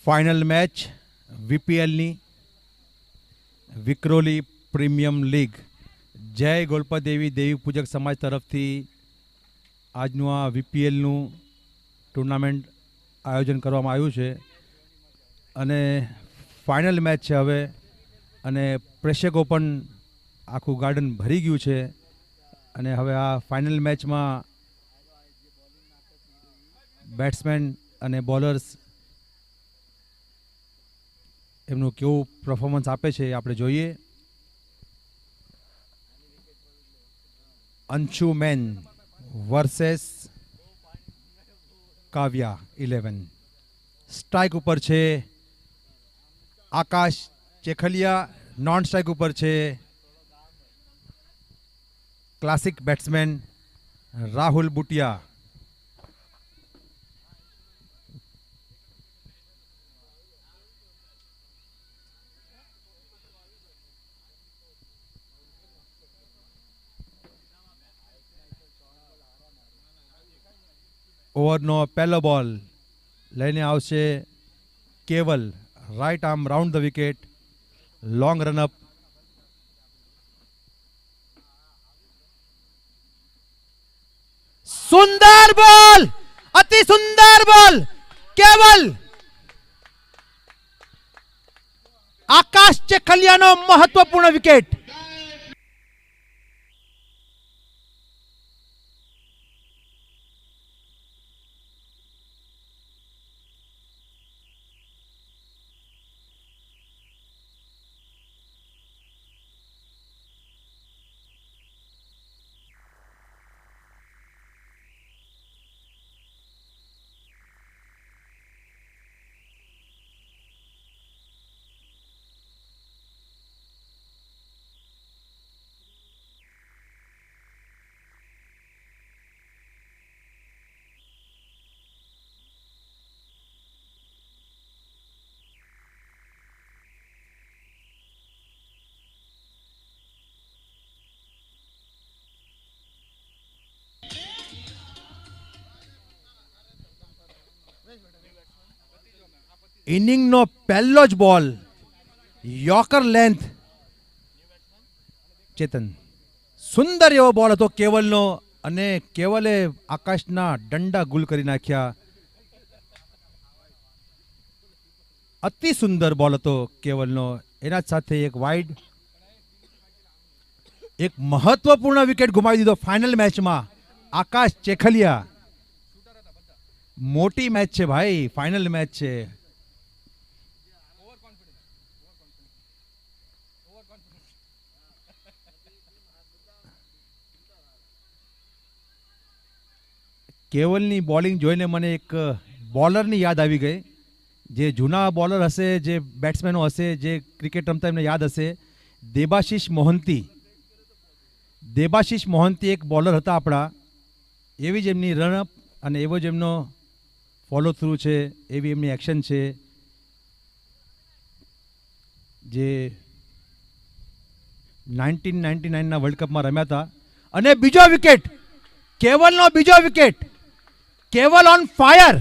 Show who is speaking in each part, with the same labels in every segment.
Speaker 1: Final match વીપીએલની વિક્રોલી premium league જય ગોલપાદેવી દેવી પૂજક સમાજ તરફથી આજનું આ વીપીએલનું ટુર્નામેન્ટ આયોજન કરવામાં આવ્યું છે અને ફાઇનલ મેચ છે હવે અને પ્રેક્ષકો પણ આખું ગાર્ડન ભરી ગયું છે અને હવે આ ફાઇનલ મેચમાં બેટ્સમેન અને બોલર્સ એમનું કેવું પરફોર્મન્સ આપે છે એ આપણે જોઈએ. Anshuman versus Kavya 11. Strike ઉપર છે આકાશ ચેખલિયા, નોન સ્ટ્રાઇક ઉપર છે ક્લાસિક બેટ્સમેન રાહુલ બુટિયા. ઓવરનો પહેલો બોલ લઈને આવશે Keval, right arm round the wicket, long run up. સુંદર બોલ, અતિ સુંદર બોલ, કેવલ આકાશ ચેખલિયાનો મહત્વપૂર્ણ વિકેટ. ઇનિંગનો પહેલો જ બોલ યોર્કર લેન્થ. ચેતન, સુંદર એવો બોલ હતો કેવલનો અને કેવલે આકાશના દંડા ગુલ કરી નાખ્યા. અતિ સુંદર બોલ હતો કેવલનો. એના સાથે એક વાઇડ, એક મહત્વપૂર્ણ વિકેટ ગુમાવી દીધો ફાઇનલ મેચમાં આકાશ ચેખલિયા. મોટી મેચ છે ભાઈ, ફાઇનલ મેચ છે. કેવલની બોલિંગ જોઈને મને એક બોલરની યાદ આવી ગઈ. જે જૂના બોલર હશે, જે બેટ્સમેનો હશે, જે ક્રિકેટ રમતા એમને યાદ હશે, દેબાશીષ મોહંતી. દેબાશીષ મોહંતી એક બોલર હતા આપણા. એવી જ એમની રનઅપ અને એવો જ એમનો ફોલો થ્રુ છે, એવી એમની એક્શન છે. જે 1999ના વર્લ્ડ કપમાં રમ્યા હતા. અને બીજો વિકેટ, કેવલનો બીજો વિકેટ. કેવલ ઓન ફાયર.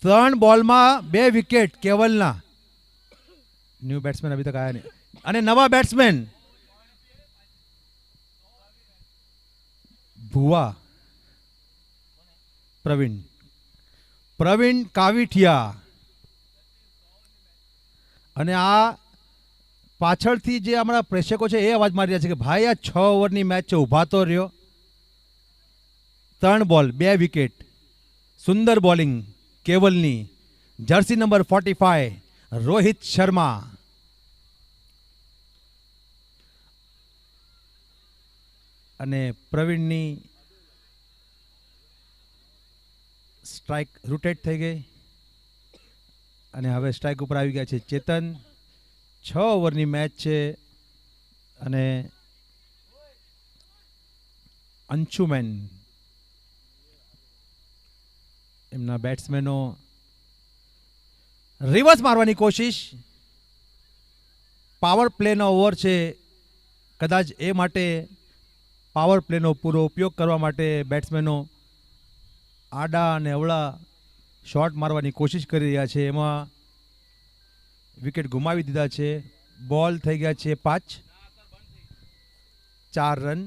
Speaker 1: ત્રણ બોલમાં 2 વિકેટ કેવલના. ન્યू बैट्समैन अभी तक आया नहीं. અને નવા બેટ્સમેન ભુવા પ્રવીણ કાવીઠિયા. અને આ પાછળથી જે અમારા પ્રેક્ષકો છે એ અવાજ મારી રહ્યા છે કે ભાઈ આ 6 ઓવરની મેચ છે, ઊભા તો રહ્યો. 3 બોલ 2 વિકેટ. સુંદર બોલિંગ કેવલની. Jersey number 45 Rohit Sharma. અને પ્રવીણની સ્ટ્રાઇક રૂટેટ થઈ ગઈ અને હવે સ્ટ્રાઇક ઉપર આવી ગયા છે ચેતન. 6 ઓવરની મેચ છે અને અંશુમેન એમના બેટ્સમેનો રિવર્સ મારવાની કોશિશ. પાવર પ્લેનો ઓવર છે, કદાચ એ માટે પાવર પ્લેનો પૂરો ઉપયોગ કરવા માટે બેટ્સમેનો આડા અને અવળા શોટ મારવાની કોશિશ કરી રહ્યા છે. એમાં વિકેટ ગુમાવી દીધા છે. બોલ થઈ ગયા છે 5, 4 રન.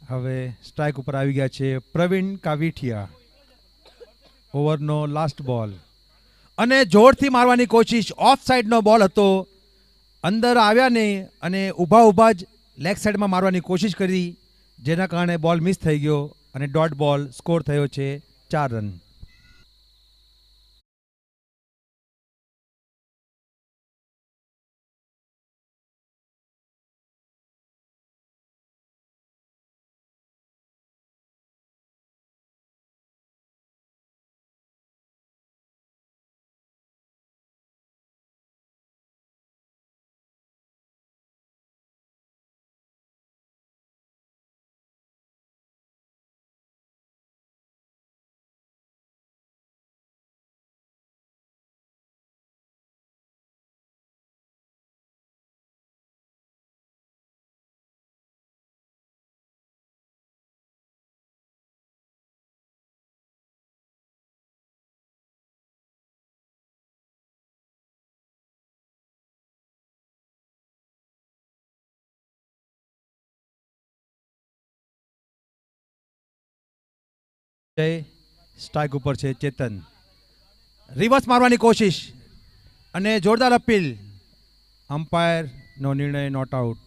Speaker 1: હવે સ્ટ્રાઇક ઉપર આવી ગયા છે પ્રવીણ કાવીઠિયા. ઓવરનો લાસ્ટ બોલ અને જોરથી મારવાની કોશિશ. ઓફ સાઈડનો બોલ હતો, અંદર આવ્યા નહીં અને ઊભા ઊભા જ લેગ સાઈડમાં મારવાની કોશિશ કરી, જેના કારણે બોલ મિસ થઈ ગયો અને ડોટ બોલ. સ્કોર થયો છે 4 રન. સ્ટ્રાઇક ઉપર છે ચેતન. રિવર્સ મારવાની કોશિશ અને જોરદાર અપીલ. અમ્પાયરનો નિર્ણય નોટ આઉટ.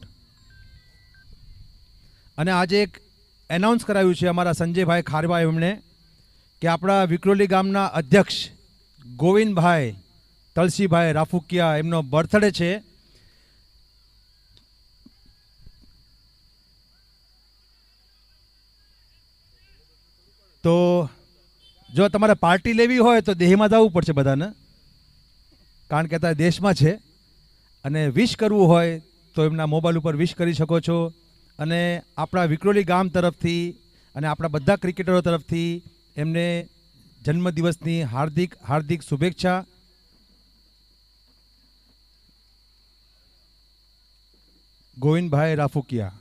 Speaker 1: અને આજે એક એનાઉન્સ કરાવ્યું છે અમારા સંજયભાઈ ખારભાઈ એમણે કે આપણા વિક્રોલી ગામના અધ્યક્ષ ગોવિંદભાઈ તલસીભાઈ રાફુકિયા એમનો બર્થડે છે. તો જો તમારે પાર્ટી લેવી હોય તો દેહમાં જવું પડશે બધાને, કારણ કે અત્યારે દેશમાં છે. અને વિશ કરવું હોય તો એમના મોબાઈલ ઉપર વિશ કરી શકો છો. અને આપણા વિક્રોલી ગામ તરફથી અને આપણા બધા ક્રિકેટરો તરફથી એમને જન્મદિવસની હાર્દિક હાર્દિક શુભેચ્છા. ગોવિંદભાઈ રાફુકિયા.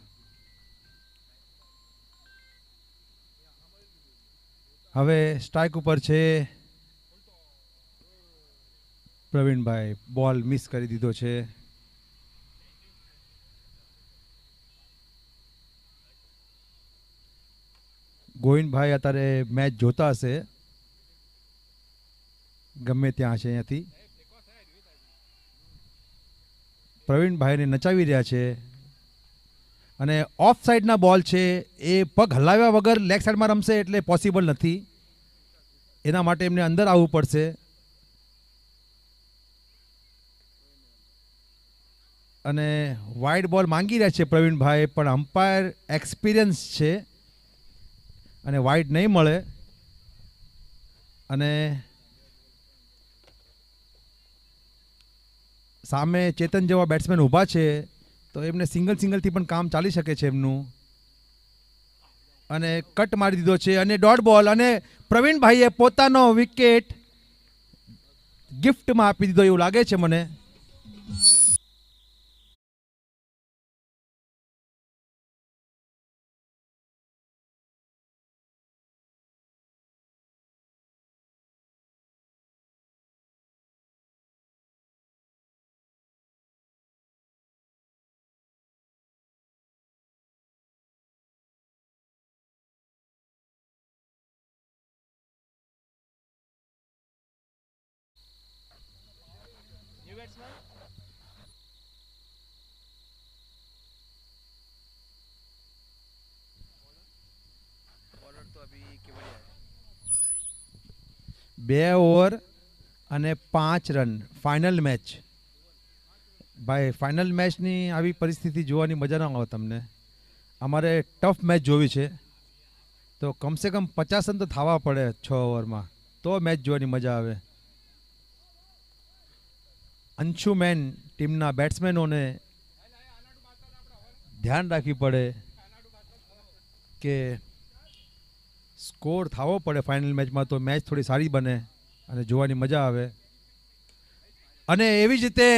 Speaker 1: હવે સ્ટ્રાઇક ઉપર છે પ્રવીણભાઈ. બોલ મિસ કરી દીધો છે. ગોવિંદભાઈ અત્યારે મેચ જોતા હશે, ગમે ત્યાં છે અહીંયાથી. પ્રવીણભાઈને નચાવી રહ્યા છે અને ઓફ સાઈડના બોલ છે, એ પગ હલાવ્યા વગર લેગ સાઈડમાં રમશે એટલે પોસિબલ નથી. એના માટે એમને અંદર આવવું પડશે. અને વાઇડ બોલ માંગી રહ્યા છે પ્રવીણભાઈ, પણ અમ્પાયર એક્સપિરિયન્સ છે અને વાઇડ નહીં મળે. અને સામે ચેતન જેવા બેટ્સમેન ઊભા છે, તો એમને સિંગલથી પણ કામ ચાલી શકે છે એમનું. અને કટ મારી દીધો છે અને ડોટ બોલ. અને પ્રવીણભાઈએ પોતાનો વિકેટ ગિફ્ટમાં આપી દીધો એવું લાગે છે મને. બે ઓવર અને 5 રન ફાઇનલ મેચ. ભાઈ ફાઇનલ મેચની આવી પરિસ્થિતિ જોવાની મજા ના આવે તમને. અમારે ટફ મેચ જોવી છે તો કમસે કમ 50 રન તો થવા પડે 6 ઓવરમાં, તો મેચ જોવાની મજા આવે. અંશુમેન ટીમના બેટ્સમેનોને ધ્યાન રાખવી પડે કે સ્કોર થવો પડે ફાઇનલ મેચમાં, તો મેચ થોડી સારી બને અને જોવાની મજા આવે. અને એવી જ રીતે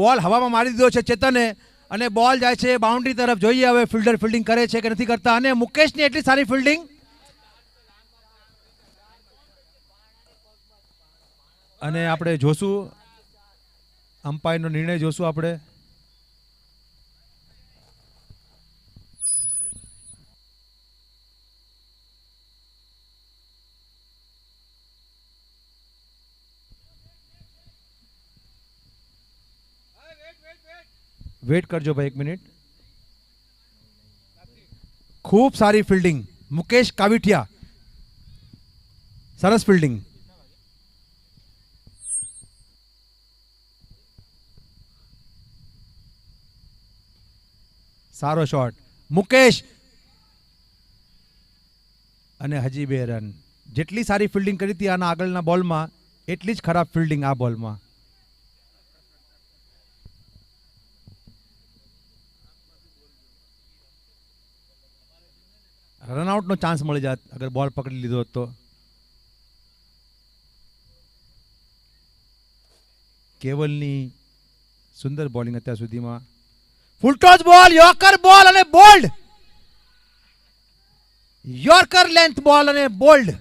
Speaker 1: બોલ હવામાં મારી દીધો છે ચેતને, અને બોલ જાય છે બાઉન્ડ્રી તરફ. જોઈએ હવે ફિલ્ડર ફિલ્ડિંગ કરે છે કે નથી કરતા. અને મુકેશની એટલી સારી ફિલ્ડિંગ, અને આપણે જોશું અમ્પાયરનો નિર્ણય જોશું આપણે. વેટ કરજો ભાઈ 1 મિનિટ. ખૂબ સારી ફિલ્ડિંગ મુકેશ કાવિઠિયા, સરસ ફિલ્ડિંગ. સારો શોટ મુકેશ, અને હજી 2 રન. જેટલી સારી ફિલ્ડિંગ કરી હતી આના આગળના બોલમાં, એટલી જ ખરાબ ફિલ્ડિંગ આ બોલમાં. રનઆઉટનો ચાન્સ મળી જાત અગર બોલ પકડી લીધો હોત તો. કેવલની સુંદર બોલિંગ અત્યાર સુધીમાં. ફૂલટોસ બોલ, યોર્કર બોલ અને બોલ્ડ. યોર્કર લેન્થ બોલ અને બોલ્ડ.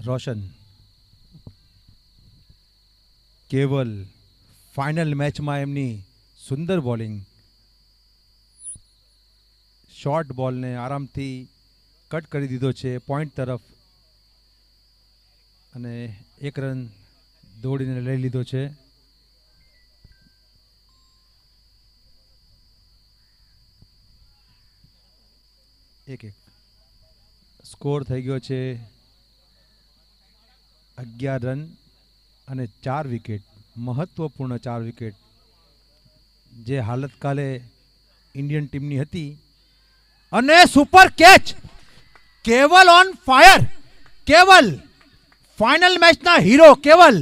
Speaker 1: રોશન કેવલ ફાઇનલ મેચમાં એમની સુંદર બોલિંગ. શોર્ટ બોલને આરામથી કટ કરી દીધો છે પોઈન્ટ તરફ, અને 1 રન દોડીને લઈ લીધો છે. એક સ્કોર થઈ ગયો છે 11 રન અને 4 વિકેટ. મહત્વપૂર્ણ 4 વિકેટ, જે હાલત કાલે ઇન્ડિયન ટીમની હતી. અને સુપર કેચ, કેવલ ઓન ફાયર. કેવલ ફાઇનલ મેચના હીરો કેવલ.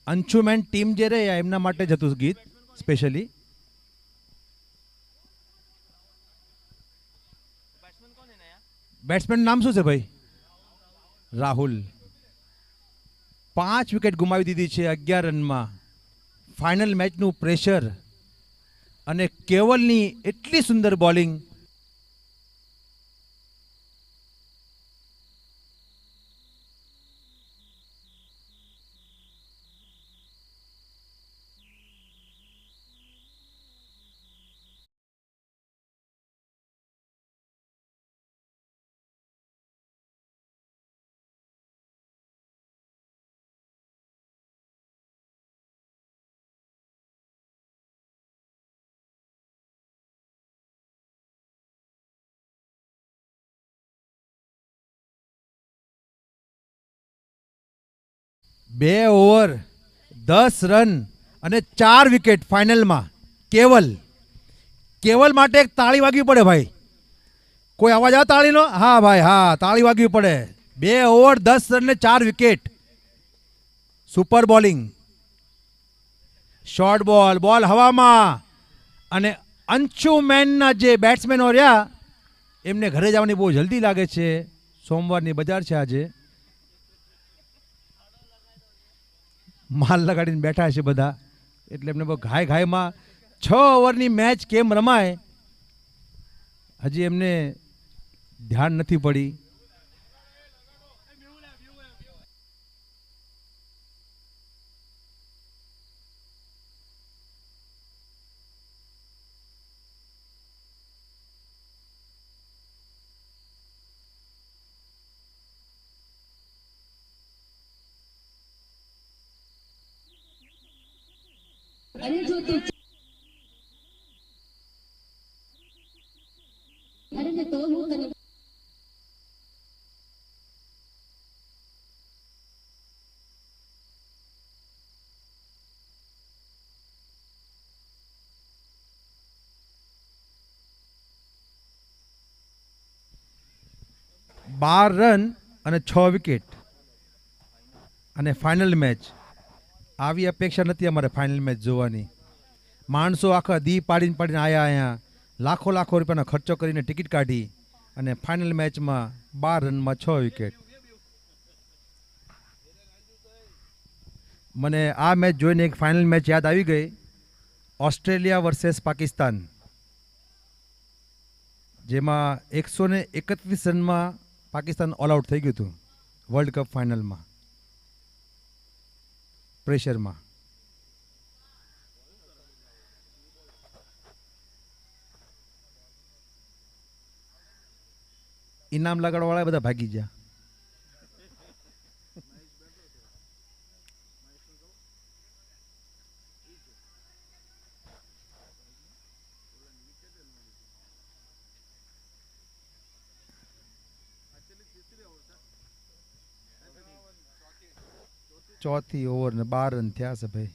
Speaker 1: અંશુમેન ટીમ જે રહે એમના માટે જ હતું ગીત સ્પેશિયલી. બેટ્સમેન નામ શું છે ભાઈ? રાહુલ. 5 વિકેટ ગુમાવી દીધી છે 11 રનમાં. ફાઇનલ મેચનું પ્રેશર અને કેવલની એટલી સુંદર બોલિંગ. બે ઓવર 10 રન અને 4 વિકેટ ફાઇનલમાં. કેવલ માટે એક તાળી વાગવી પડે ભાઈ. કોઈ અવાજ આવે તાળીનો? હા ભાઈ, હા, તાળી વાગવી પડે. 2 ઓવર 10 રન ને 4 વિકેટ. Super bowling. શોર્ટ બોલ હવામાં. અને અંશુમેનના જે બેટ્સમેનો રહ્યા એમને ઘરે જવાની બહુ જલ્દી લાગે છે. સોમવારની બજાર છે આજે. માલ લગાડીને બેઠા છે બધા, એટલે એમને બહુ ઘાયમાં 6 ઓવરની મેચ કેમ રમાય હજી એમને ધ્યાન નથી પડી.
Speaker 2: अरे जो तू अरे मैं तो हूँ तने
Speaker 1: 12 રન અને 6 વિકેટ અને ફાઇનલ મેચ. આવી અપેક્ષા નથી અમારે ફાઇનલ મેચ જોવાની. માણસો આખા દી પાડીને આયા અહીંયા, લાખો રૂપિયાનો ખર્ચો કરીને ટિકિટ કાઢી અને ફાઇનલ મેચમાં 12 રનમાં 6 વિકેટ. મને આ મેચ જોઈને એક ફાઇનલ મેચ યાદ આવી ગઈ, ઓસ્ટ્રેલિયા વર્સેસ પાકિસ્તાન, જેમાં 131 રનમાં પાકિસ્તાન ઓલ આઉટ થઈ ગયું હતું વર્લ્ડ કપ ફાઇનલમાં પ્રેશરમાં. ઇનામ લગાડવાવાળા બધા ભાગી ગયા. ચોથી ઓવર ને 12 રન થયા છે ભાઈ.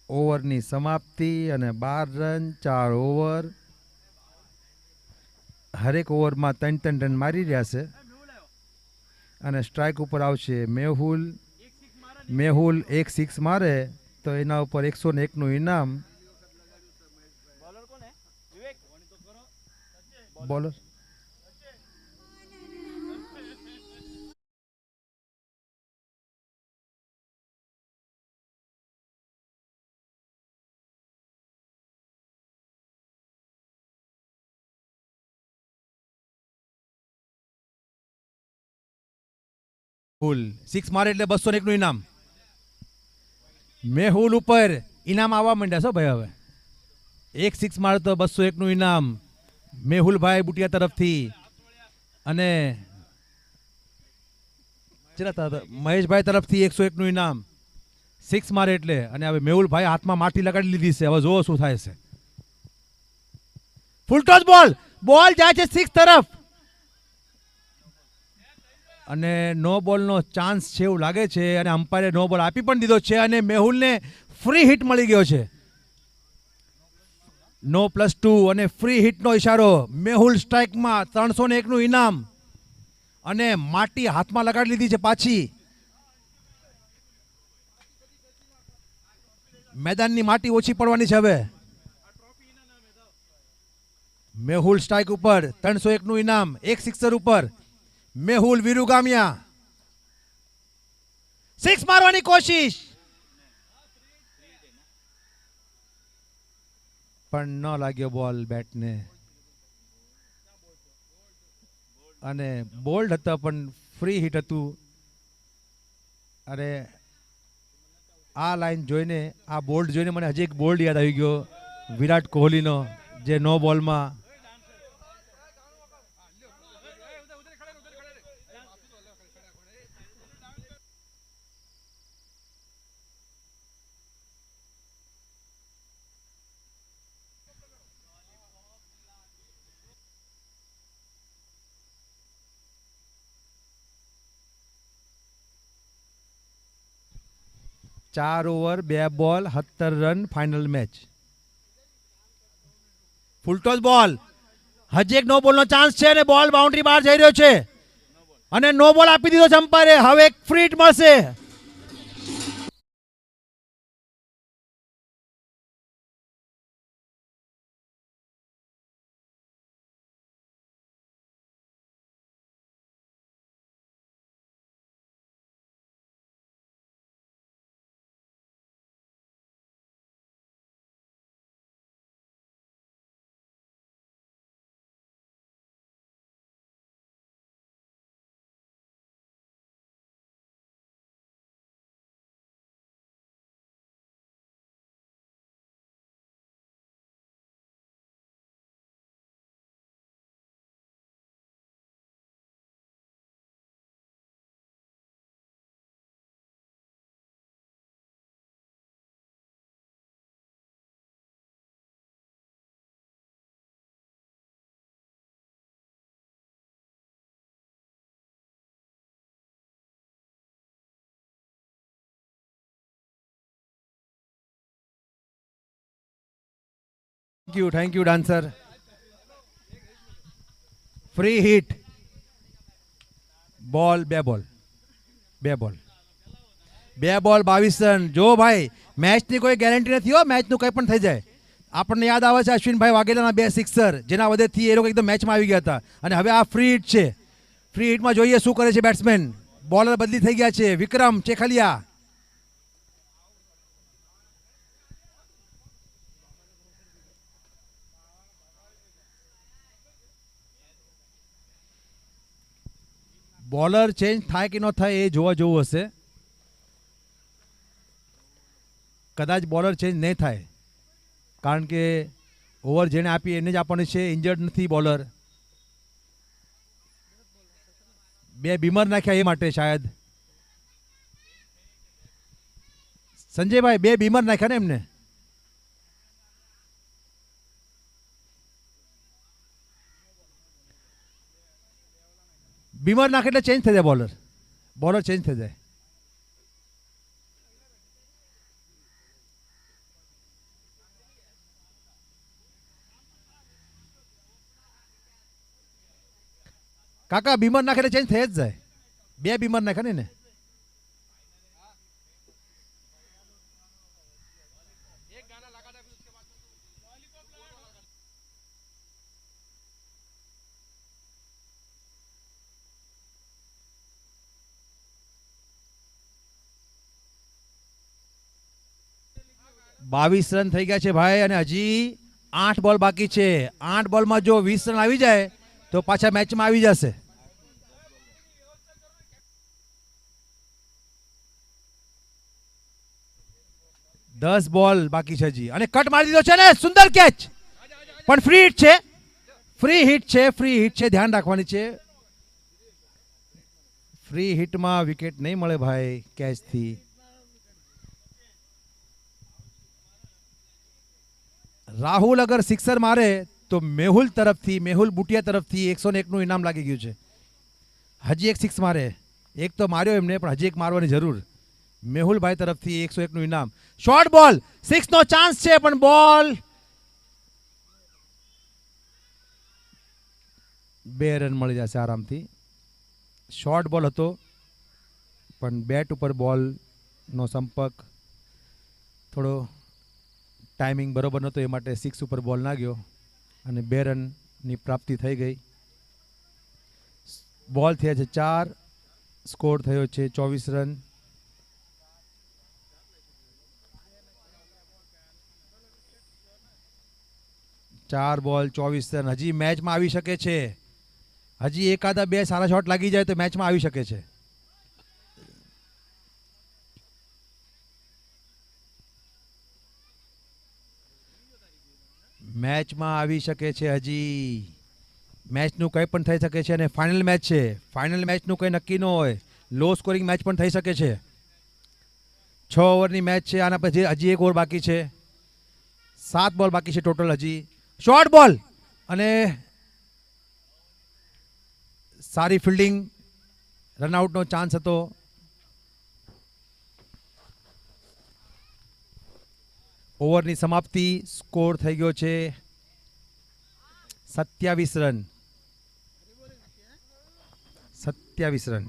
Speaker 1: ઓવરની સમાપ્તિ અને 12 રન 4 ઓવર. હરેક ઓવરમાં 3 રન મારી રહ્યા છે અને સ્ટ્રાઇક ઉપર આવશે મેહુલ 1 સિક્સ મારે તો એના ઉપર 101નું ઇનામ. બોલર મેહુલ 6 મારે એટલે 201નું ઇનામ. મેહુલ ઉપર ઇનામ આવવા માંડ્યા છો ભાઈ. હવે 1 સિક્સ મારે તો 201નું ઇનામ મેહુલભાઈ બુટિયા તરફથી. અને મહેશભાઈ તરફથી 101નું ઇનામ 6 મારે એટલે. અને હવે મેહુલભાઈ હાથમાં માટી લગાડી લીધી છે. હવે જોવો શું થાય છે. ફૂલ ટોસ બોલ જાય છે 6 તરફ અને નો બોલનો ચાન્સ છે એવું લાગે છે અને અમ્પાયરે નો બોલ આપી પણ દીધો છે અને મેહુલને ફ્રી હિટ મળી ગયો છે. નો +2 અને ફ્રી હિટનો ઇશારો. મેહુલ સ્ટ્રાઇકમાં 301નું ઇનામ. અને માટી હાથમાં લગાડી લીધી છે પાછી. મેદાનની માટી ઓછી પડવાની છે હવે. મેહુલ સ્ટ્રાઇક ઉપર 301 નું ઇનામ, એક સિક્સર ઉપર. મેહુલ વીરુગામિયા સિક્સ મારવાની કોશિશ પણ ન લાગ્યો બોલ બેટને. અને બોલ્ડ હતા પણ ફ્રી હિટ હતું. અરે આ લાઈન જોઈને, આ બોલ્ડ જોઈને મને હજી એક બોલ્ડ યાદ આવી ગયો વિરાટ કોહલીનો, જે નો બોલમાં ચાર ઓવર 2 બોલ 17 રન ફાઇનલ મેચ. ફૂલટોસ બોલ, હજી એક નો બોલનો ચાન્સ છે અને બોલ બાઉન્ડ્રી બહાર જઈ રહ્યો છે અને નો બોલ આપી દીધો છે અમ્પાયરે. હવે એક ફ્રી હિટ મળશે. Thank you dancer. Free hit. Ball 2 બોલ 22 રન. જો ભાઈ મેચની કોઈ ગેરંટી નથી હો, મેચનું કંઈ પણ થઈ જાય. આપણને યાદ આવે છે અશ્વિનભાઈ વાઘેલાના 2 સિક્સર, જેના વજહથી એ લોકો એકદમ મેચમાં આવી ગયા હતા. અને હવે આ ફ્રી હિટ છે. ફ્રી હિટમાં જોઈએ શું કરે છે બેટ્સમેન. બોલર બદલી થઈ ગયા છે. વિક્રમ ચેખલિયા. બોલર ચેન્જ થાય કે ન થાય એ જોવા જેવું હશે. કદાચ બોલર ચેન્જ નહીં થાય, કારણ કે ઓવર જેને આપી એને જ આપવાની છે. ઇન્જર્ડ નથી બોલર. 2 બીમર નાખ્યા એ માટે શાયદ. સંજયભાઈ 2 બીમર નાખ્યા ને એમને. બીમર નાખે એટલે ચેન્જ થઈ જાય બોલર ચેન્જ થઈ જાય. કાકા બીમર નાખે એટલે ચેન્જ થઈ જ જાય. 2 બીમર નાખે ને. 22 રન થઈ ગયા છે ભાઈ, અને હજી 8 બોલ બાકી છે. 8 બોલમાં જો 20 રન આવી જાય તો પાછા મેચમાં આવી જશે. દસ બોલ બાકી છે હજી, અને કટ મારી દીધો છે ને. સુંદર કેચ, પણ ફ્રી હિટ છે. ફ્રી હિટ છે, ધ્યાન રાખવાની છે. ફ્રી હિટમાં વિકેટ નહીં મળે ભાઈ કેચથી. રાહુલ અગર સિક્સર મારે તો મેહુલ બુટિયા તરફથી 101 નું ઇનામ લાગી ગયું છે. હજી એક સિક્સ મારે, એક તો માર્યો એમને, પણ હજી એક મારવાની જરૂર. મેહુલભાઈ તરફથી 101 નું ઇનામ. શોર્ટ બોલ, 6 નો ચાન્સ છે, પણ બોલ 2 રન મળી જશે આરામથી. શોર્ટ બોલ હતો પણ બેટ ઉપર બોલનો સંપર્ક થોડો ટાઈમિંગ બરોબર નહોતો, એ માટે 6 ઉપર બોલ ના ગયો અને 2 રનની પ્રાપ્તિ થઈ ગઈ. બોલ થયા છે 4, સ્કોર થયો છે 24 રન. ચાર બોલ 24 રન. હજી મેચમાં આવી શકે છે. હજી એકાદા 2 સારા શોટ લાગી જાય તો મેચમાં આવી શકે છે. મેચમાં આવી શકે છે. હજી મેચનું કંઈ પણ થઈ શકે છે અને ફાઇનલ મેચ છે. ફાઇનલ મેચનું કંઈ નક્કી ન હોય. લો સ્કોરિંગ મેચ પણ થઈ શકે છે. 6 ઓવરની મેચ છે. આના પછી હજી 1 ઓવર બાકી છે. 7 બોલ બાકી છે ટોટલ. હજી શોર્ટ બોલ અને સારી ફિલ્ડિંગ. રનઆઉટનો ચાન્સ હતો. ઓવરની સમાપ્તિ. સ્કોર થઈ ગયો છે 27 run. 27 run.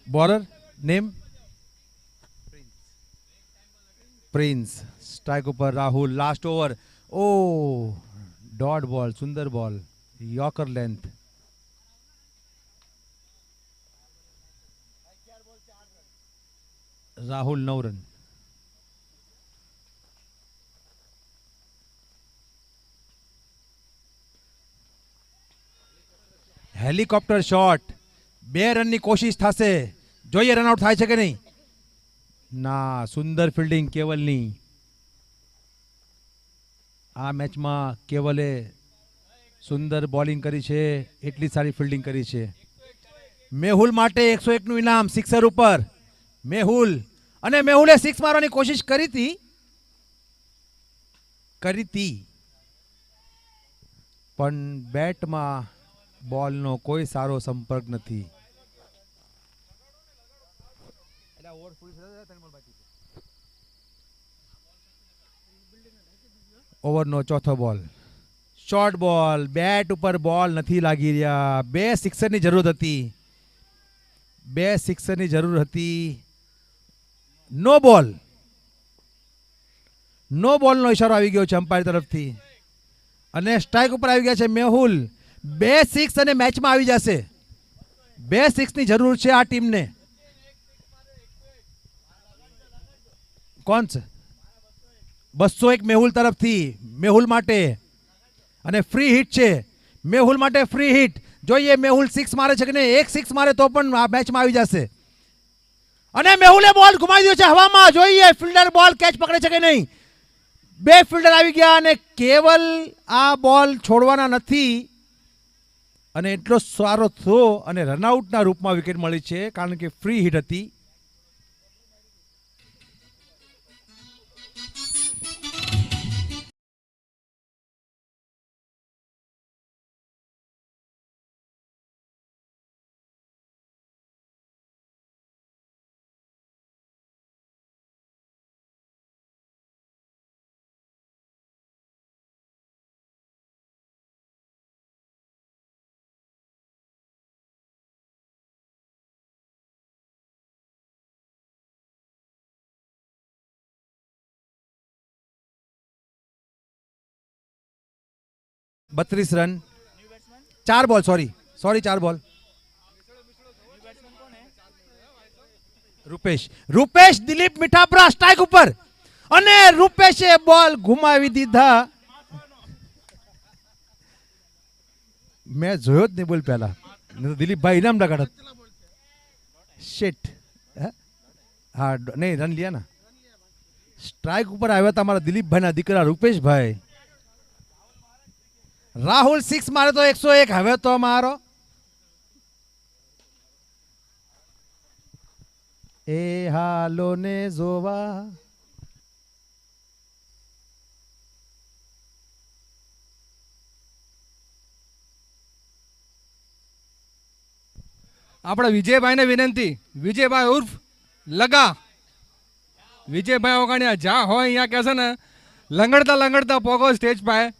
Speaker 1: Bowler name Prince. Strike ઉપર રાહુલ. Last over. ઓ ડોટ બોલ. સુંદર ball. Yorker length. Rahul 9 run. Helicopter shot. 2 રનની કોશિશ થશે. જોઈએ રનઆઉટ થાય છે કે નહીં. ના, સુંદર ફિલ્ડિંગ કેવલની. આ મેચમાં કેવલે સુંદર બોલિંગ કરી છે. એટલી સારી ફિલ્ડિંગ કરી છે. મેહુલ માટે 101નું ઇનામ સિક્સર ઉપર. મેહુલ. અને મેહુલે 6 મારવાની કોશિશ કરી હતી પણ બેટમાં બોલનો કોઈ સારો સંપર્ક નથી. ઓવરનો ચોથો બોલ. શોર્ટ બોલ. બેટ ઉપર બોલ નથી લાગી રહ્યા. 2 સિક્સરની જરૂર હતી. 2 સિક્સરની જરૂર હતી. નો બોલ. નો બોલનો ઇશારો આવી ગયો છે અમ્પાયર તરફથી અને સ્ટ્રાઇક ઉપર આવી ગયા છે મેહુલ. 2 સિક્સ અને મેચમાં આવી જશે. 2 સિક્સની જરૂર છે આ ટીમને. કોણ છે? 201 મેહુલ તરફથી. મેહુલ માટે અને ફ્રી હિટ છે. મેહુલ માટે ફ્રી હિટ. જોઈએ મેહુલ 6 મારે છે કે નહીં. 1 સિક્સ મારે તો પણ આ મેચમાં આવી જશે. અને મેહુલે બોલ ઘુમાવી દીધો છે હવામાં. જોઈએ ફિલ્ડર બોલ કેચ પકડે છે કે નહીં. 2 ફિલ્ડર આવી ગયા અને કેવલ આ બોલ છોડવાના નથી અને એટલો સારો થ્રો અને રનઆઉટના રૂપમાં વિકેટ મળી છે કારણ કે ફ્રી હિટ હતી. बत्रीस run. 4 ball. Sorry 4 ball. Rupesh Dilip Mithapara strike ઉપર અને રૂપેશે બોલ ઘુમાવી દીધા. મેં જોયો જ નહીં બોલ પહેલા. દિલીપભાઈ ઇનામ લગાડત. શિટ. हाँ नहीं रन लिया ना. સ્ટ્રાઇક ઉપર આવ્યા હતા અમારા દિલીપભાઈના દીકરા રૂપેશભાઈ. રાહુલ 6 મારે તો 101 હવે તો મારો એ હાલો ને જોવા.
Speaker 3: આપણે વિજયભાઈને વિનંતી, વિજયભાઈ ઉર્ફ લગા, વિજયભાઈ ઓગાણિયા જ્યાં હોય અહીંયા કહેશે ને લંગડતા લંગડતા પોગો સ્ટેજ પાસે.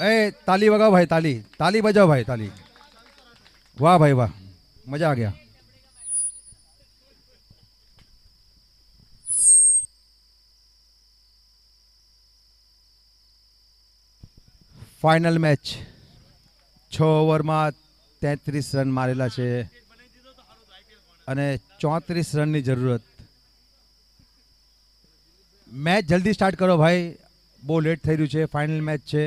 Speaker 1: એ તાલી વગાવો ભાઈ, તાલી તાલી બજાવો ભાઈ, તાલી. વાહ ભાઈ વાહ, મજા આ ગયા. ફાઇનલ મેચ 6 ઓવરમાં 33 રન મારેલા છે અને 34 રનની જરૂરત. મેચ જલ્દી સ્ટાર્ટ કરો ભાઈ, બહુ લેટ થઈ રહ્યું છે. ફાઇનલ મેચ છે.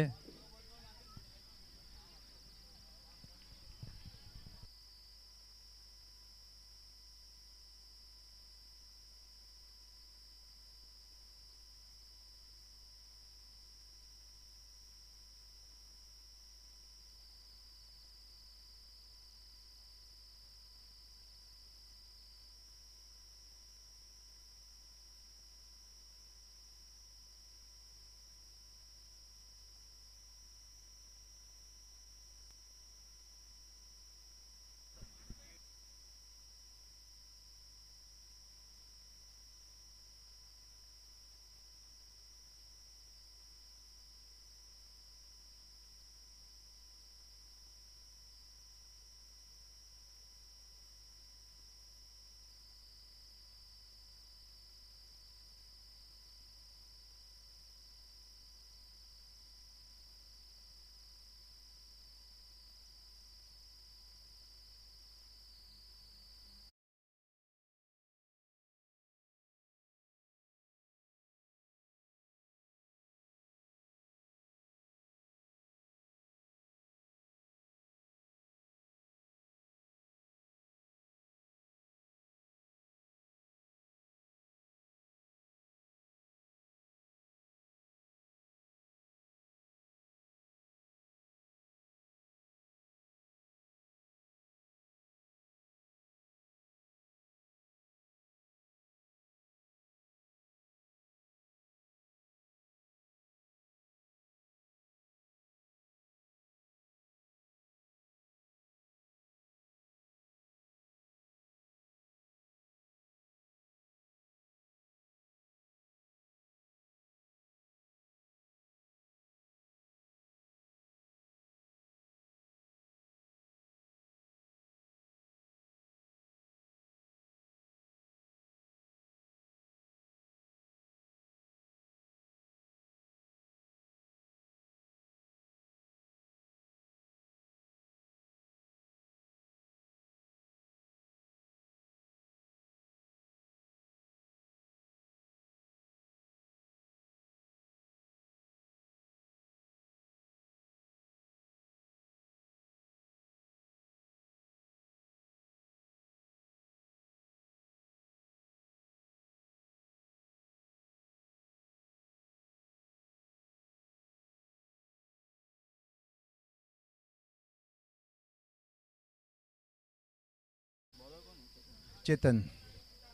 Speaker 1: ચેતન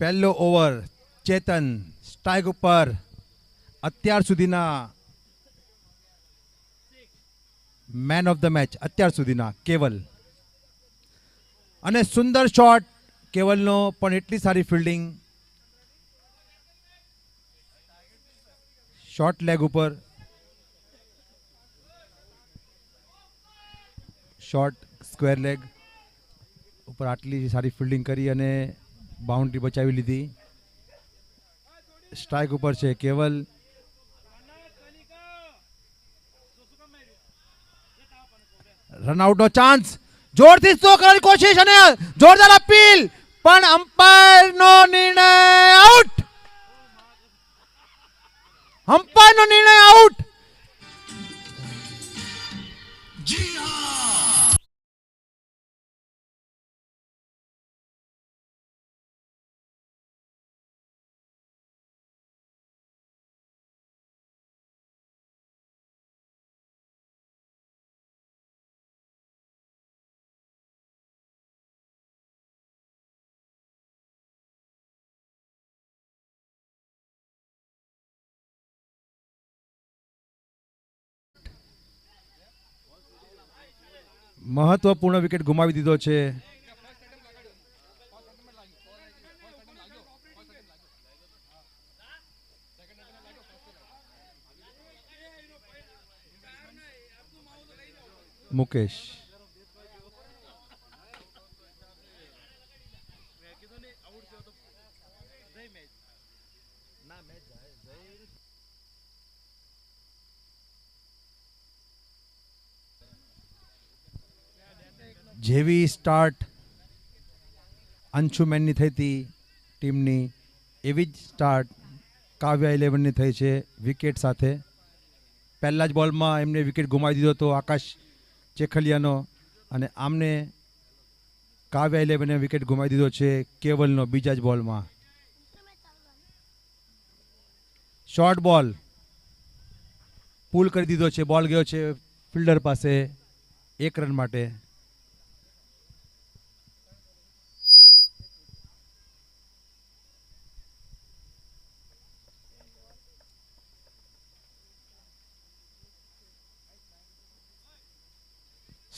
Speaker 1: પહેલો ઓવર ચેતન સ્ટ્રાઇક ઉપર અત્યાર સુધીના મેન ઓફ ધ મેચ અત્યાર સુધીના કેવલ અને સુંદર શોટ કેવલનો પણ એટલી સારી ફિલ્ડિંગ શોર્ટ લેગ ઉપર શોર્ટ સ્ક્વેર લેગ ઉપર આટલી સારી ફિલ્ડિંગ કરી અને બાઉન્ડ્રી બચાવી લીધી સ્ટ્રાઇક ઉપર છે કેવલ રનઆઉટનો ચાન્સ જોરથી સ્લો કરવાની કોશિશ અને જોરદાર અપીલ પણ અમ્પાયરનો નિર્ણય આઉટ અમ્પાયરનો નિર્ણય આઉટ મહત્વપૂર્ણ વિકેટ ગુમાવી દીધો છે મુકેશ જેવી સ્ટાર્ટ અંશુમેનની થઈ હતી ટીમની એવી જ સ્ટાર્ટ કાવ્યા 11ની થઈ છે વિકેટ સાથે પહેલા જ બોલમાં એમને વિકેટ ગુમાવી દીધો હતો આકાશ ચેખલિયાનો અને આમને કાવ્યા 11એ વિકેટ ગુમાવી દીધો છે કેવલનો બીજા જ બોલમાં શોર્ટ બોલ પુલ કરી દીધો છે બોલ ગયો છે ફિલ્ડર પાસે 1 રન માટે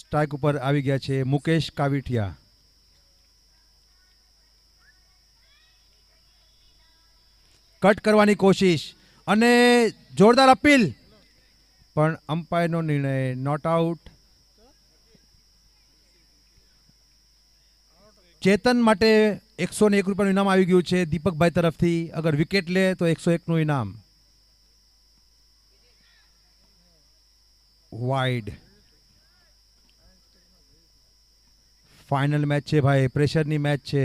Speaker 1: સ્ટ્રાઇક ઉપર આવી ગયા છે મુકેશ કાવીઠિયા કટ કરવાની કોશિશ અને જોરદાર અપીલ પણ અમ્પાયરનો નિર્ણય નોટ આઉટ ચેતન માટે 101 રૂપિયાનું ઇનામ આવી ગયું છે દીપકભાઈ તરફથી અગર વિકેટ લે તો 101નું ઇનામ વાઇડ ફાઇનલ મેચ છે ભાઈ પ્રેશરની મેચ છે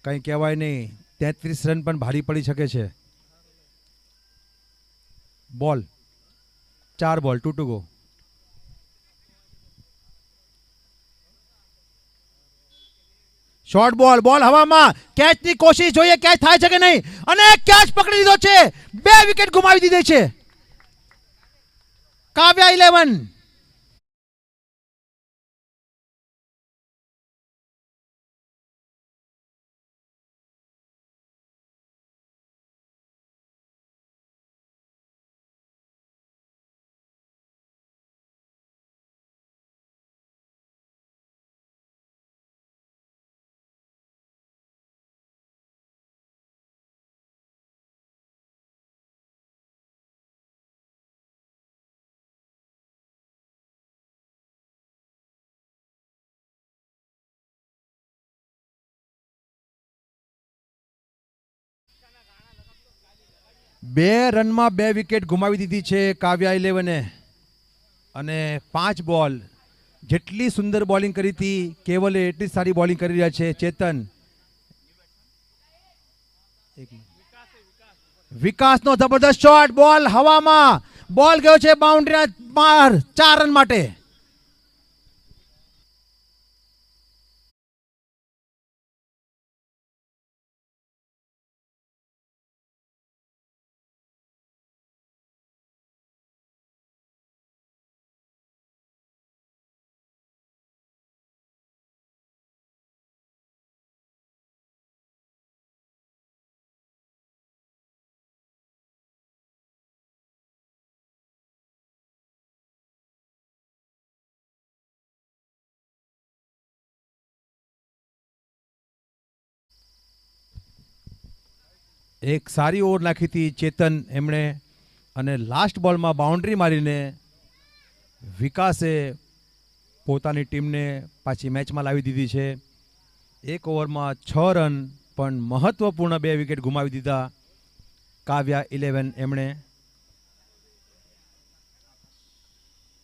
Speaker 1: કંઈ કહેવાય નહીં 33 રન પણ ભારી પડી શકે છે બોલ 4 બોલ 2 ટુ ગો શોર્ટ બોલ બોલ હવામાં કેચની કોશિશ જોઈએ કેચ થાય છે કે નહીં અને કેચ પકડી લીધો છે 2 વિકેટ ગુમાવી દીધી છે કાવ્યા 11બે રનમાં 2 વિકેટ ગુમાવી દીધી છે કાવ્યા 11એ અને 5 બોલ જેટલી સુંદર બોલિંગ કરી હતી કેવલે એટલી સારી બોલિંગ કરી રહ્યા છે ચેતન વિકાસનો જબરદસ્ત શોટ બોલ હવામાં બોલ ગયો છે બાઉન્ડ્રીના બહાર 4 રન માટે એક સારી ઓવર નાખી હતી ચેતન એમણે, અને લાસ્ટ બોલમાં બાઉન્ડ્રી મારીને વિકાસે પોતાની ટીમને પાછી મેચમાં લાવી દીધી છે. એક ઓવરમાં 6 રન, પણ મહત્વપૂર્ણ 2 વિકેટ ગુમાવી દીધા કાવ્યા 11 એમણે.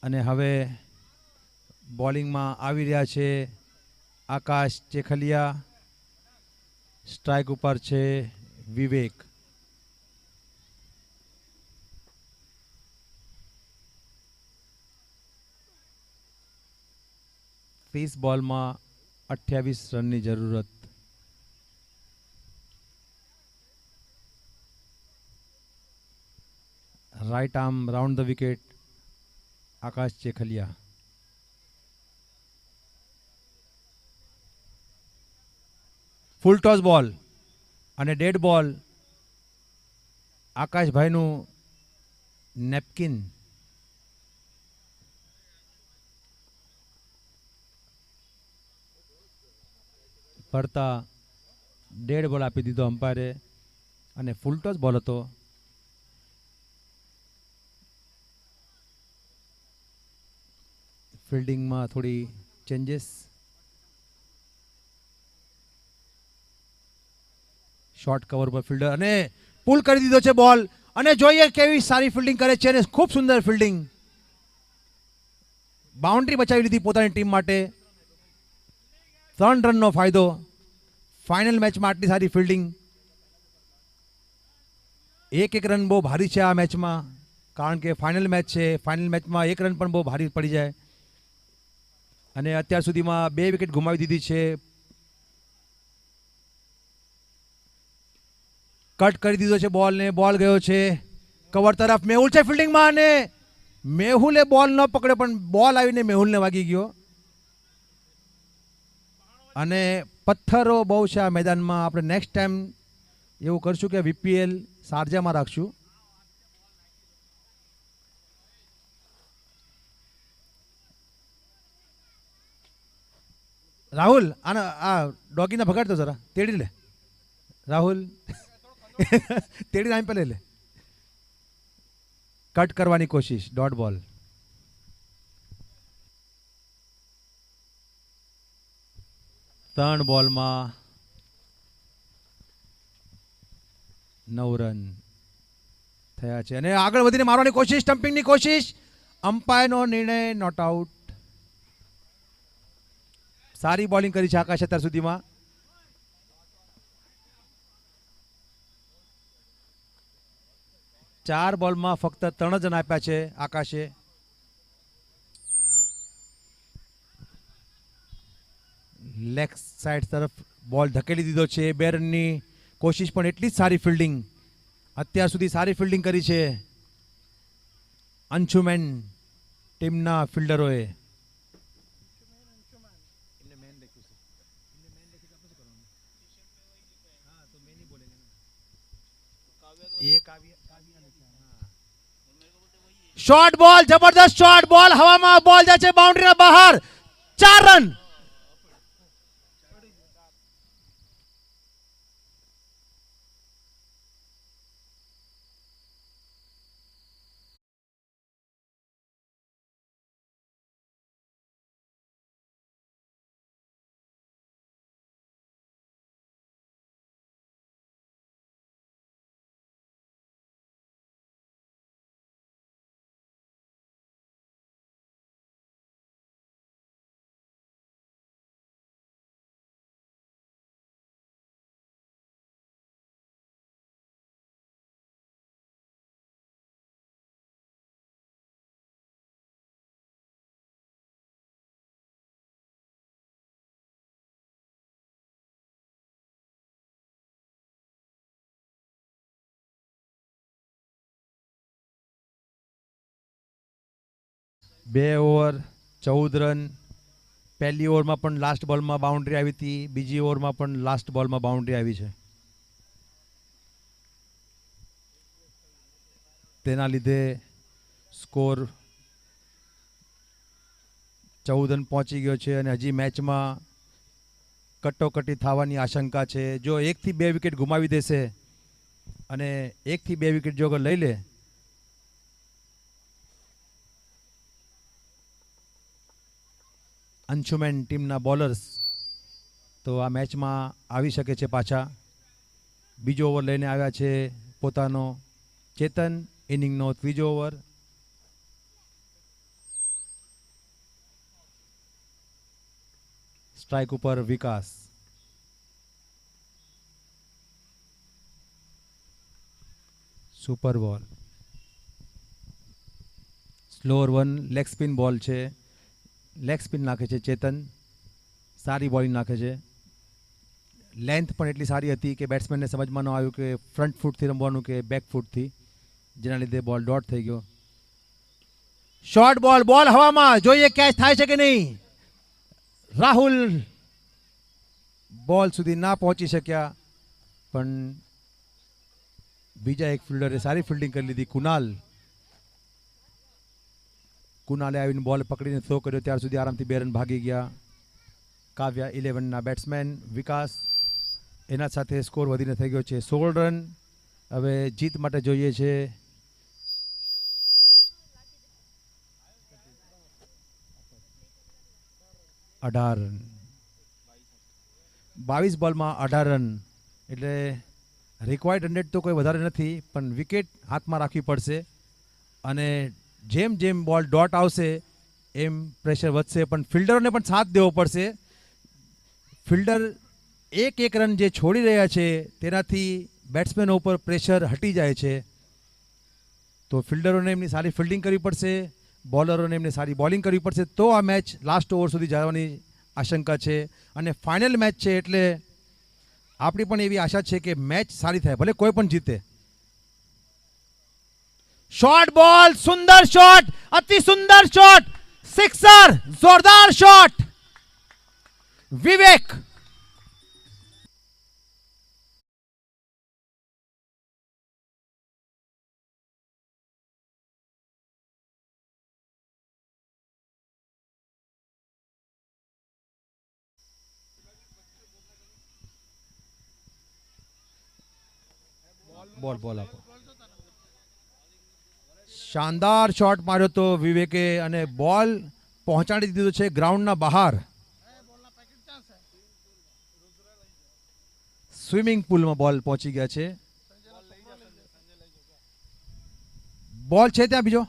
Speaker 1: અને હવે બોલિંગમાં આવી રહ્યા છે આકાશ ચેખલિયા, સ્ટ્રાઇક ઉપર છે વિવેક. ત્રીસ બોલમાં 28 રનની જરૂરત. Right arm round the wicket Akash Chekhaliya. Full toss ball અને ડેડ બોલ. આકાશભાઈનું નેપકિન. પડતા ડેડ બોલ આપી દીધો અમ્પાયરે, અને ફૂલ ટોસ બોલ હતો. ફિલ્ડિંગમાં થોડી ચેન્જીસ. શોર્ટ કવર પર ફિલ્ડર, અને પુલ કરી દીધો છે બોલ. અને જોઈએ કેવી સારી ફિલ્ડિંગ કરે છે, અને ખૂબ સુંદર ફિલ્ડિંગ. બાઉન્ડ્રી બચાવી લીધી પોતાની ટીમ માટે. 3 રનનો ફાયદો. ફાઇનલ મેચમાં આટલી સારી ફિલ્ડિંગ. એક રન બહુ ભારી છે આ મેચમાં, કારણ કે ફાઇનલ મેચ છે. ફાઇનલ મેચમાં 1 રન પણ બહુ ભારી પડી જાય. અને અત્યાર સુધીમાં 2 વિકેટ ગુમાવી દીધી છે. કટ કરી દીધો છે બોલને. બોલ ગયો છે કવર તરફ. મેહુલ છે ફિલ્ડિંગમાં, અને મેહુલે બોલ ન પકડ્યો, પણ બોલ આવીને મેહુલને વાગી ગયો. અને પથ્થરો બહુ છે આ મેદાનમાં. આપણે નેક્સ્ટ ટાઈમ એવું કરશું કે વીપીએલ શારજામાં રાખશું. રાહુલ આ ડોગીને ભગાડતો જરા, તેડી લે રાહુલ. તેડી આમ પેલે લે. કટ કરવાની કોશિશ. ડોટ બોલ. ત્રણ બોલમાં 9 રન થયા છે, અને આગળ વધીને મારવાની કોશિશ, સ્ટમ્પિંગની કોશિશ. અમ્પાયરનો નિર્ણય નોટ આઉટ. સારી બોલિંગ કરી છે આકાશ અત્યાર સુધીમાં. ચાર બોલમાં ફક્ત 3 રન આપ્યા છે આકાશે. લેગ સાઈડ તરફ બોલ ધકેલી દીધો છે. 2 રનની કોશિશ, પણ એટલી જ સારી ફિલ્ડિંગ. અત્યાર સુધી સારી ફિલ્ડિંગ કરી છે અંશુમેન ટીમના ફિલ્ડરોએ. શોર્ટ બોલ, જબરદસ્ત શોર્ટ બોલ. હવામાં બોલ જાય છે બાઉન્ડ્રીના બહાર. 4 રન. બે ઓવર 14 રન. પહેલી ઓવરમાં પણ લાસ્ટ બોલમાં બાઉન્ડ્રી આવી હતી. બીજી ઓવરમાં પણ લાસ્ટ બોલમાં બાઉન્ડ્રી આવી છે. તેના લીધે સ્કોર 14 રન પહોંચી ગયો છે, અને હજી મેચમાં કટોકટી થવાની આશંકા છે. જો 1 થી 2 વિકેટ ગુમાવી દેશે અને 1 થી 2 વિકેટ જો અગર લઈ લે અંશુમેન ટીમના બોલર્સ તો આ મેચમાં આવી શકે છે પાછા. બીજો ઓવર લઈને આવ્યા છે પોતાનો ચેતન, ઇનિંગનો ત્રીજો ઓવર. સ્ટ્રાઇક ઉપર વિકાસ. સુપર બોલ. સ્લોઅર વન લેગ સ્પિન બોલ છે. લેગ સ્પિન નાખે છે ચેતન. સારી બોલિંગ નાખે છે. લેન્થ પણ એટલી સારી હતી કે બેટ્સમેનને સમજમાં ન આવ્યું કે ફ્રન્ટ ફૂટથી રમવાનું કે બેક ફૂટથી, જેના લીધે બોલ ડોટ થઈ ગયો. શોર્ટ બોલ, બોલ હવામાં, જોઈએ કેચ થાય છે કે નહીં. રાહુલ બોલ સુધી ના પહોંચી શક્યા, પણ બીજા એક ફિલ્ડરે સારી ફિલ્ડિંગ કરી લીધી. કુનાલે આવીને બોલ પકડીને થ્રો કર્યો, ત્યાર સુધી આરામથી 2 રન ભાગી ગયા. કાવ્યા 11ના બેટ્સમેન વિકાસ, એના સાથે સ્કોર વધીને થઈ ગયો છે 16 રન. હવે જીત માટે જોઈએ છે 18 રન. 22 બોલમાં 18 રન એટલે રિક્વાયર્ડ 100 તો કોઈ વધારે નથી, પણ વિકેટ હાથમાં રાખવી પડશે. અને જેમ જેમ બોલ ડોટ આવશે એમ પ્રેશર વધશે, પણ ફિલ્ડરોને પણ સાથ દેવો પડશે. ફિલ્ડર એક રન જે છોડી રહ્યા છે તેનાથી બેટ્સમેનો ઉપર પ્રેશર હટી જાય છે. તો ફિલ્ડરોને એમની સારી ફિલ્ડિંગ કરવી પડશે, બોલરોને એમને સારી બોલિંગ કરવી પડશે, તો આ મેચ લાસ્ટ ઓવર સુધી જવાની આશંકા છે. અને ફાઇનલ મેચ છે એટલે આપણી પણ એવી આશા છે કે મેચ સારી થાય, ભલે કોઈ પણ જીતે. શોર્ટ બોલ, સુંદર શોટ, અતિ સુંદર શોટ, સિક્સર, જોરદાર શોટ. વિવેક. બોલ બોલ આપો. શાનદાર શોટ માર્યો તો વિવેકે અને બોલ પહોંચાડી દીધો છે ગ્રાઉન્ડના બહાર. સ્વિમિંગ પુલમાં બોલ પહોંચી ગયા છે. બોલ છે ત્યાં બીજો.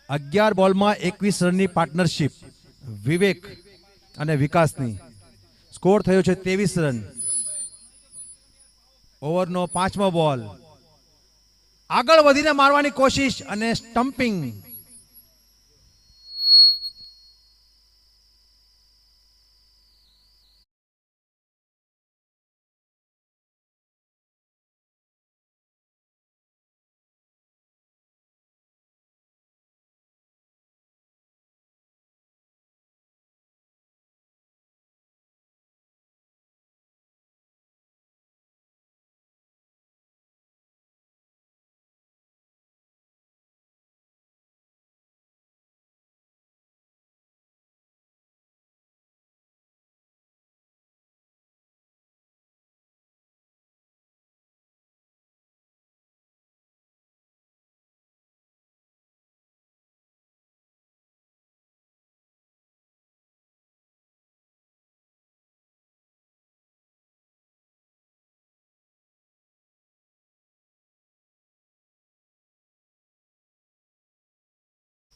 Speaker 1: અગિયાર બોલમાં 21 રનની પાર્ટનરશિપ વિવેક અને વિકાસની. સ્કોર થયો છે 23 રન. ઓવરનો 5મો બોલ. આગળ વધીને મારવાની કોશિશ અને સ્ટમ્પિંગ.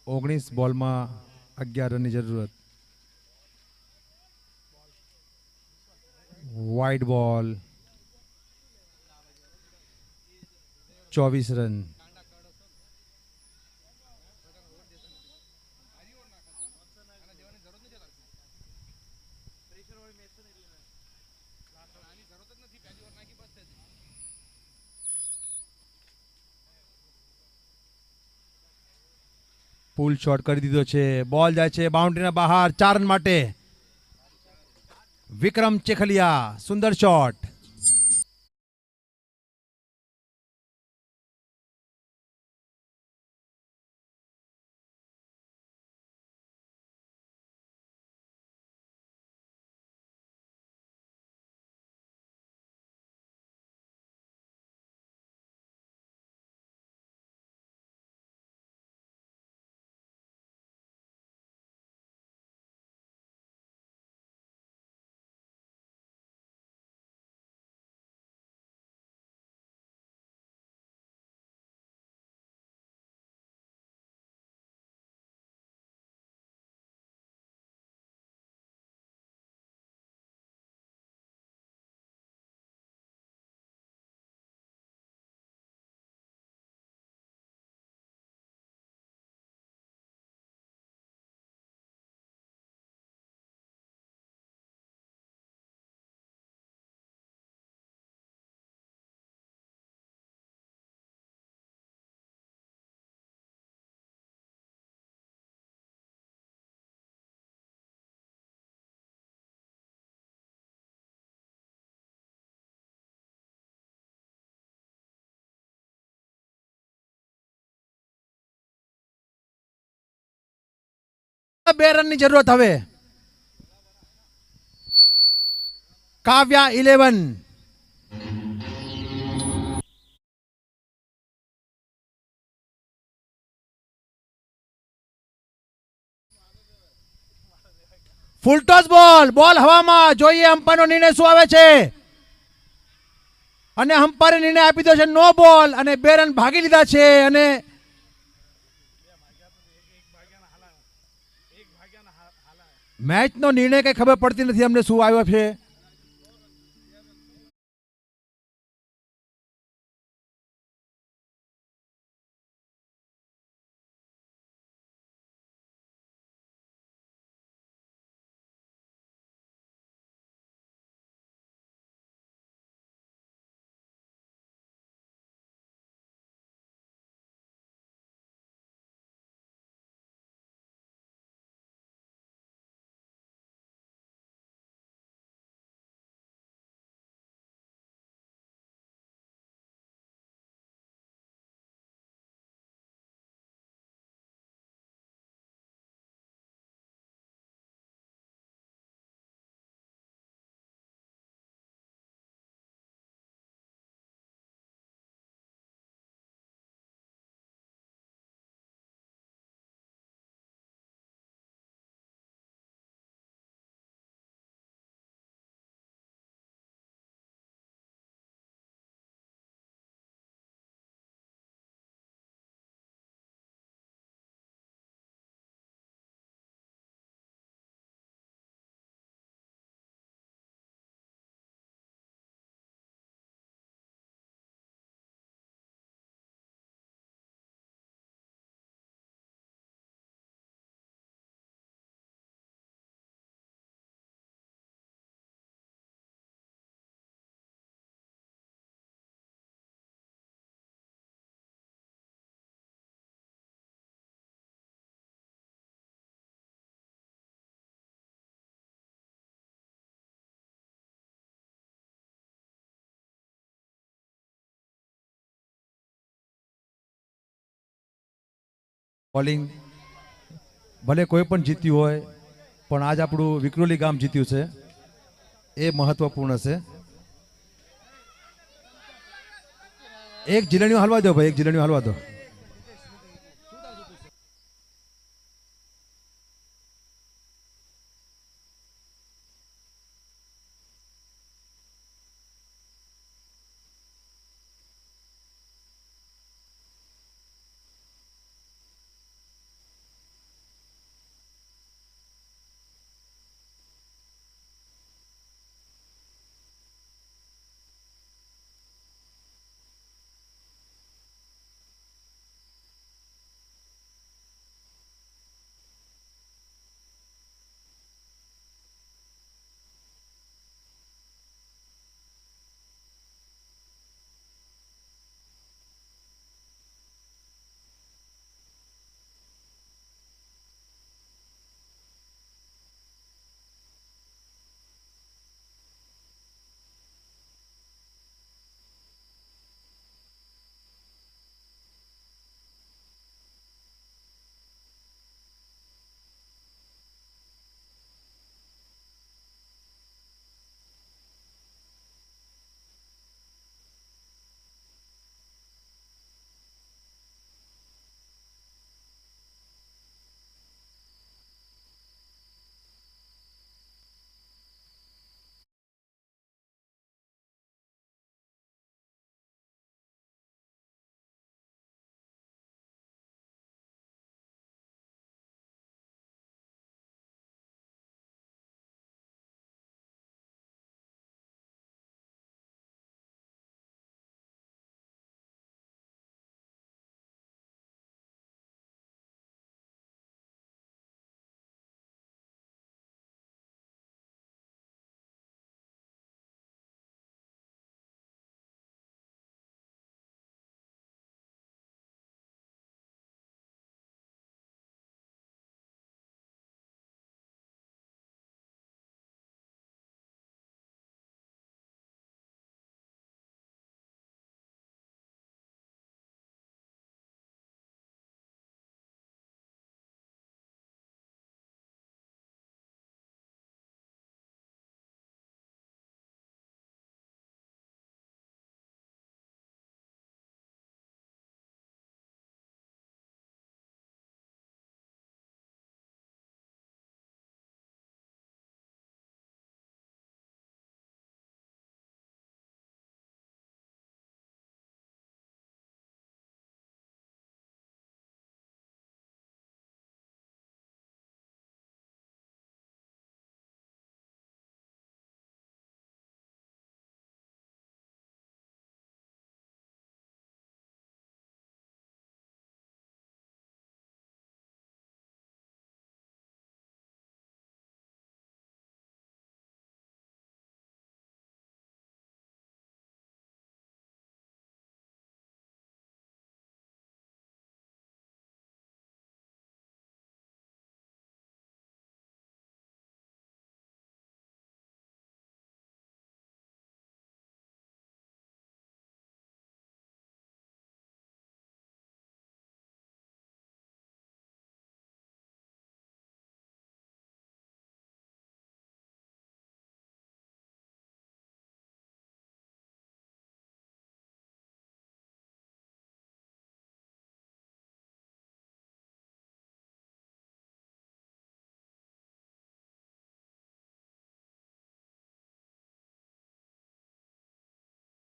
Speaker 1: 19 બોલમાં 11 રનની જરૂરત. વાઇડ બોલ 24 રન. પુલ શોટ કરી દીધો છે. બોલ જાય છે બાઉન્ડ્રીના બહાર. 4 રન માટે વિક્રમ ચેખલિયા. સુંદર શોટ. બે રનની જરૂરત હવે. કાવ્યા 11. ફૂલ ટોસ બોલ. બોલ હવામાં. જોઈએ અમ્પાયરનો નિર્ણય શું આવે છે. અને અમ્પાયરે નિર્ણય આપી દીધો છે નો બોલ. અને 2 રન ભાગી લીધા છે. અને મેચનો નિર્ણય કઈ ખબર પડતી નથી અમને શું આવ્યો છે. બોલિંગ ભલે કોઈ પણ જીત્યું હોય પણ આજ આપણું વિક્રોલી ગામ જીત્યું છે એ મહત્વપૂર્ણ છે. એક જીલણીઓ હલવા દો ભાઈ, એક જીલણીઓ હલવા દો.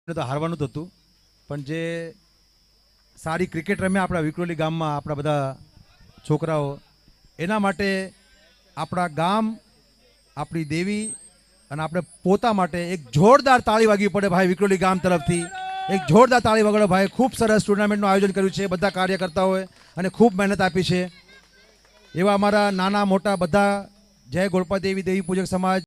Speaker 1: તો હારવાનું જ હતું, પણ જે સારી ક્રિકેટ રમ્યા આપણા વિક્રોલી ગામમાં આપણા બધા છોકરાઓ, એના માટે આપણા ગામ, આપણી દેવી અને આપણે પોતા માટે એક જોરદાર તાળી વાગવી પડે ભાઈ. વિક્રોલી ગામ તરફથી એક જોરદાર તાળી વગાડો ભાઈ. ખૂબ સરસ ટુર્નામેન્ટનું આયોજન કર્યું છે બધા કાર્યકર્તાઓએ અને ખૂબ મહેનત આપી છે. એવા અમારા નાના મોટા બધા જય ગોળપા દેવી, દેવી પૂજક સમાજ,